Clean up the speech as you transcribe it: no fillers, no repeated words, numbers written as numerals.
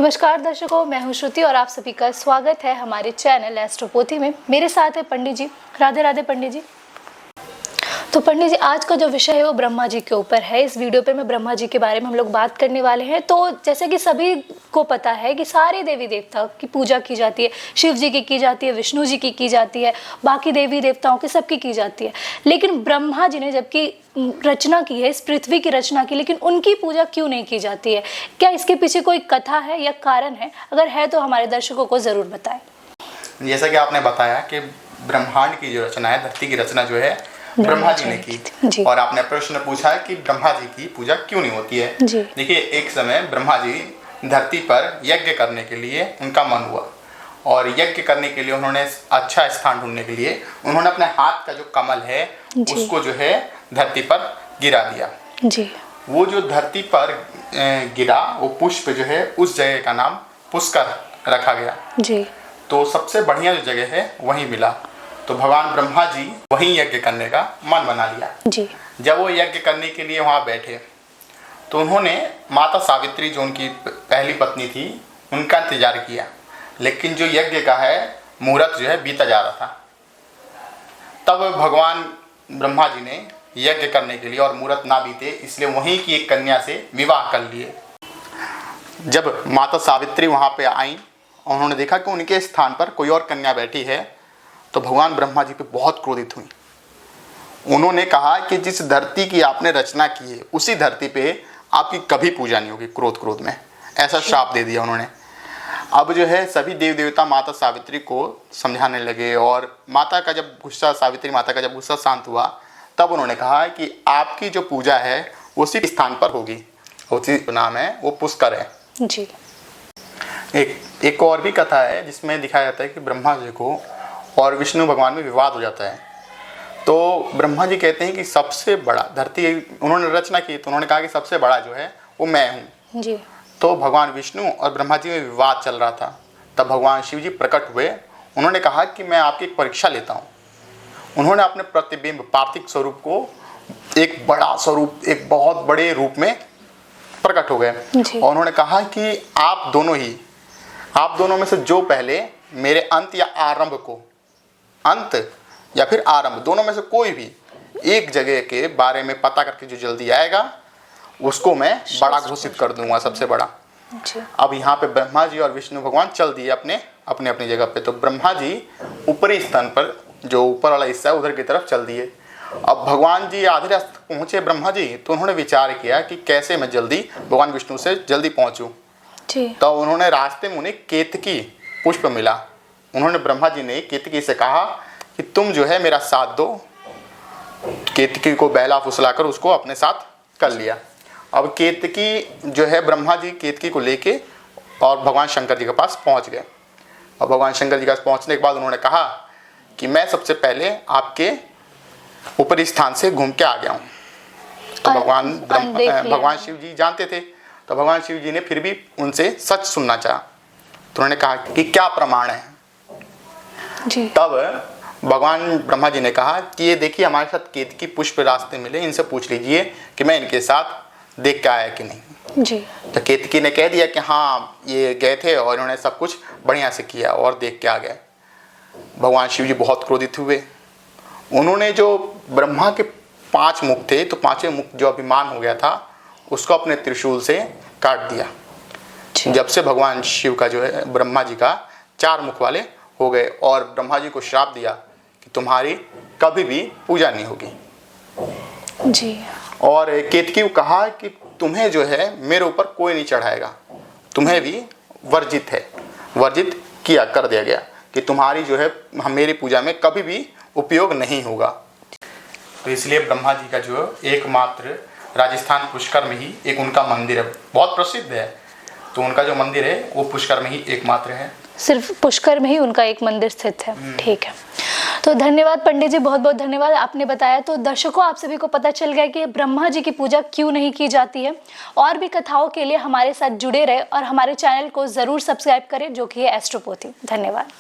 नमस्कार दर्शकों, मैं हूं श्रुति और आप सभी का स्वागत है हमारे चैनल एस्ट्रोपोथी में। मेरे साथ है पंडित जी। राधे राधे पंडित जी। तो पंडित जी, आज का जो विषय है वो ब्रह्मा जी के ऊपर है। इस वीडियो पे मैं ब्रह्मा जी के बारे में हम लोग बात करने वाले हैं। तो जैसे कि सभी को पता है कि सारे देवी देवता की पूजा की जाती है, शिव जी की जाती है, विष्णु जी की जाती है, बाकी देवी देवताओं की सबकी की जाती है। लेकिन ब्रह्मा जी ने जबकि रचना की है, इस पृथ्वी की रचना की, लेकिन उनकी पूजा क्यों नहीं की जाती है? क्या इसके पीछे कोई कथा है या कारण है? अगर है तो हमारे दर्शकों को जरूर बताएं। जैसा कि आपने बताया कि ब्रह्मांड की जो रचना है, धरती की रचना जो है ब्रह्मा जी ने की, और आपने प्रश्न पूछा है कि ब्रह्मा जी की पूजा क्यों नहीं होती है। देखिए, एक समय ब्रह्मा जी धरती पर यज्ञ करने के लिए उनका मन हुआ, और यज्ञ करने के लिए उन्होंने अच्छा स्थान ढूंढने के लिए उन्होंने अपने हाथ का जो कमल है उसको जो है धरती पर गिरा दिया। वो जो धरती पर गिरा वो पुष्प जो है, उस जगह का नाम पुष्कर रखा गया। तो सबसे बढ़िया जो जगह है वहीं मिला। तो भगवान ब्रह्मा जी वहीं यज्ञ करने का मन बना लिया। जब वो यज्ञ करने के लिए वहाँ बैठे तो उन्होंने माता सावित्री, जो उनकी पहली पत्नी थी, उनका इंतजार किया। लेकिन जो यज्ञ का है मुहूर्त जो है बीता जा रहा था। तब भगवान ब्रह्मा जी ने यज्ञ करने के लिए, और मुहूर्त ना बीते इसलिए वहीं की एक कन्या से विवाह कर लिए। जब माता सावित्री वहाँ पे आई, उन्होंने देखा कि उनके स्थान पर कोई और कन्या बैठी है, तो भगवान ब्रह्मा जी पे बहुत क्रोधित हुई। उन्होंने कहा कि जिस धरती की आपने रचना की है उसी धरती पे आपकी कभी पूजा नहीं होगी। क्रोध में ऐसा श्राप दे दिया उन्होंने। अब जो है सभी देव देवता माता सावित्री को समझाने लगे, और सावित्री माता का जब गुस्सा शांत हुआ तब उन्होंने कहा कि आपकी जो पूजा है उसी स्थान पर होगी, उसी नाम है वो पुष्कर है जी। एक और भी कथा है जिसमें दिखाया जाता है कि ब्रह्मा जी को और विष्णु भगवान में विवाद हो जाता है। तो ब्रह्मा जी कहते हैं कि सबसे बड़ा धरती उन्होंने रचना की, तो उन्होंने कहा कि सबसे बड़ा जो है वो मैं हूँ जी। तो भगवान विष्णु और ब्रह्मा जी में विवाद चल रहा था। तब भगवान शिव जी प्रकट हुए। उन्होंने कहा कि मैं आपकी एक परीक्षा लेता हूँ। उन्होंने अपने प्रतिबिंब पार्थिव स्वरूप को एक बड़ा स्वरूप, एक बहुत बड़े रूप में प्रकट हो गए, और उन्होंने कहा कि आप दोनों में से जो पहले मेरे अंत या आरंभ को, अंत या फिर आरंभ, दोनों में से कोई भी एक जगह के बारे में पता करके जो जल्दी आएगा उसको मैं बड़ा घोषित कर दूंगा, सबसे बड़ा। अब यहाँ पे ब्रह्मा जी और विष्णु भगवान चल दिए अपने अपनी जगह पे। तो ब्रह्मा जी ऊपरी स्थान पर, जो ऊपर वाला हिस्सा है, उधर की तरफ चल दिए। अब भगवान जी आधे रास्ते पहुंचे ब्रह्मा जी, तो उन्होंने विचार किया कि कैसे मैं जल्दी भगवान विष्णु से जल्दी पहुंचूं। तो उन्होंने रास्ते में उन्हें केतकी पुष्प मिला। उन्होंने ब्रह्मा जी ने केतकी से कहा कि तुम जो है मेरा साथ दो। केतकी को बहला फुसलाकर उसको अपने साथ कर लिया। अब केतकी जो है, ब्रह्मा जी केतकी को लेके और भगवान शंकर जी के पास पहुंच गए। और भगवान शंकर जी के पास पहुंचने के बाद उन्होंने कहा कि मैं सबसे पहले आपके ऊपरी स्थान से घूम के आ गया हूँ। तो भगवान शिव जी जानते थे, तो भगवान शिव जी ने फिर भी उनसे सच सुनना चाहा। तो उन्होंने कहा कि क्या प्रमाण है जी। तब भगवान ब्रह्मा जी ने कहा कि ये देखिए, हमारे साथ केतकी पुष्प रास्ते मिले, इनसे पूछ लीजिए कि मैं इनके साथ देख के आया कि नहीं जी। तो केतकी ने कह दिया कि हाँ, ये गए थे और इन्होंने सब कुछ बढ़िया से किया और देख के आ गए। भगवान शिव जी बहुत क्रोधित हुए। उन्होंने जो ब्रह्मा के 5 मुख थे, तो 5वें मुख जो अभिमान हो गया था उसको अपने त्रिशूल से काट दिया। जब से भगवान शिव का जो है, ब्रह्मा जी का 4 मुख वाले हो गए, और ब्रह्मा जी को श्राप दिया कि तुम्हारी कभी भी पूजा नहीं होगी जी। और केतकी को कहा कि तुम्हें जो है मेरे ऊपर कोई नहीं चढ़ाएगा, तुम्हें भी वर्जित कर दिया गया कि तुम्हारी जो है मेरी पूजा में कभी भी उपयोग नहीं होगा। तो इसलिए ब्रह्मा जी का जो एकमात्र राजस्थान पुष्कर में ही एक उनका मंदिर है, बहुत प्रसिद्ध है। तो उनका जो मंदिर है वो पुष्कर में ही एकमात्र है। सिर्फ पुष्कर में ही उनका एक मंदिर स्थित है। ठीक है, तो धन्यवाद पंडित जी, बहुत बहुत धन्यवाद, आपने बताया। तो दर्शकों, आप सभी को पता चल गया कि ब्रह्मा जी की पूजा क्यों नहीं की जाती है। और भी कथाओं के लिए हमारे साथ जुड़े रहे और हमारे चैनल को जरूर सब्सक्राइब करें, जो कि है एस्ट्रोपोथी। धन्यवाद।